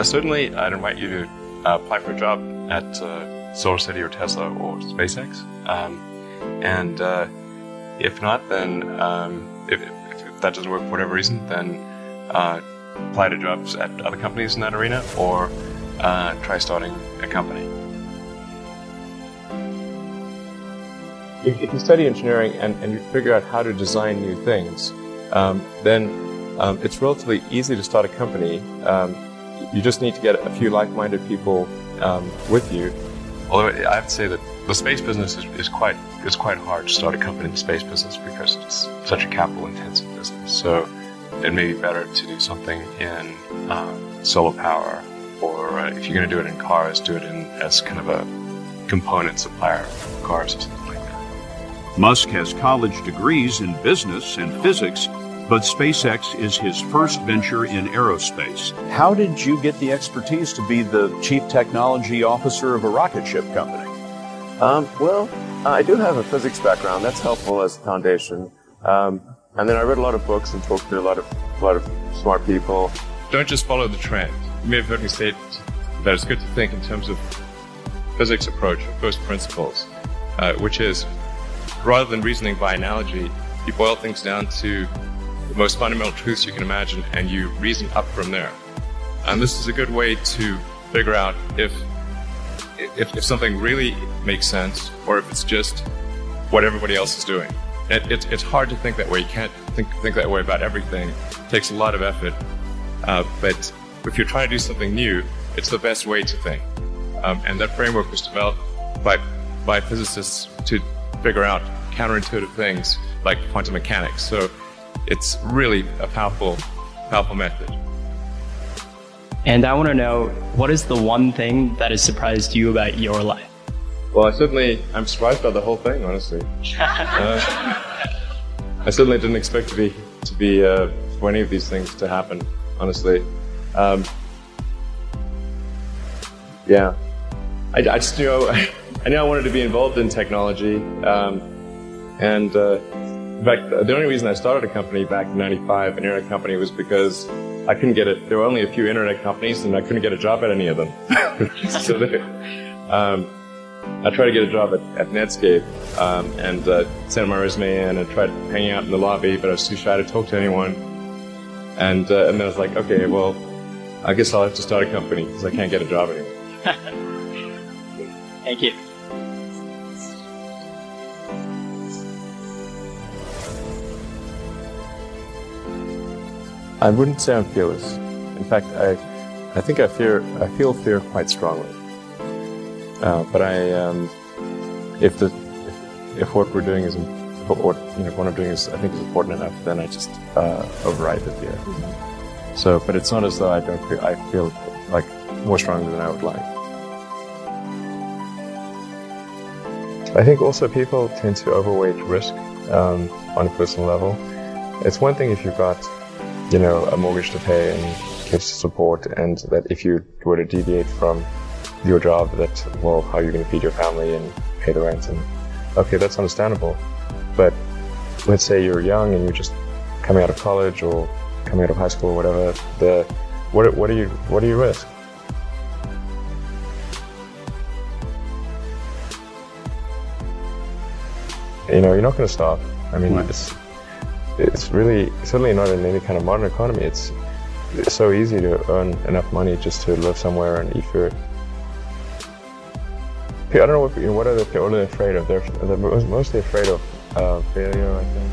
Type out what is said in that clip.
Certainly, I'd invite you to apply for a job at SolarCity or Tesla or SpaceX. And if not, then if that doesn't work for whatever reason, then apply to jobs at other companies in that arena, or try starting a company. If you study engineering and you figure out how to design new things, then it's relatively easy to start a company. You just need to get a few like-minded people with you. Although I have to say that the space business is quite hard to start a company in the space business because it's such a capital-intensive business. So it may be better to do something in solar power, or if you're going to do it in cars, do it as kind of a component supplier for cars or something like that. Musk has college degrees in business and physics, but SpaceX is his first venture in aerospace. How did you get the expertise to be the chief technology officer of a rocket ship company? Well, I do have a physics background. That's helpful as a foundation. And then I read a lot of books and talked to a lot of smart people. Don't just follow the trend. You may have heard me say that it's good to think in terms of physics approach, or first principles, which is, rather than reasoning by analogy, you boil things down to the most fundamental truths you can imagine, and you reason up from there. And this is a good way to figure out if something really makes sense, or if it's just what everybody else is doing. It's hard to think that way. You can't think that way about everything. It takes a lot of effort. But if you're trying to do something new, it's the best way to think. And that framework was developed by physicists to figure out counterintuitive things like quantum mechanics. So it's really a powerful method. And I want to know, what is the one thing that has surprised you about your life? Well, I'm surprised by the whole thing, honestly. I certainly didn't expect for any of these things to happen, honestly. Yeah, I just knew I knew I wanted to be involved in technology, and in fact, the only reason I started a company back in '95, an internet company, was because I couldn't get it. There were only a few internet companies, and I couldn't get a job at any of them. So I tried to get a job at Netscape, and sent my resume in and tried hanging out in the lobby, but I was too shy to talk to anyone. And then I was like, okay, well, I guess I'll have to start a company because I can't get a job anymore. Thank you. I wouldn't say I'm fearless. In fact, I think I feel fear quite strongly. But if what we're doing is, what I'm doing is, I think, is important enough, then I just override the fear. So, but it's not as though I feel like more strongly than I would like. I think also people tend to overweight risk on a personal level. It's one thing if you've got, a mortgage to pay and kids to support, and that if you were to deviate from your job, that, well, how are you going to feed your family and pay the rent? And okay, that's understandable. But let's say you're young and you're just coming out of college or coming out of high school or whatever. What do you risk? You're not going to stop. I mean, it's really certainly not in any kind of modern economy. It's so easy to earn enough money just to live somewhere and eat food. I don't know what are they afraid of? They're mostly afraid of failure, I think.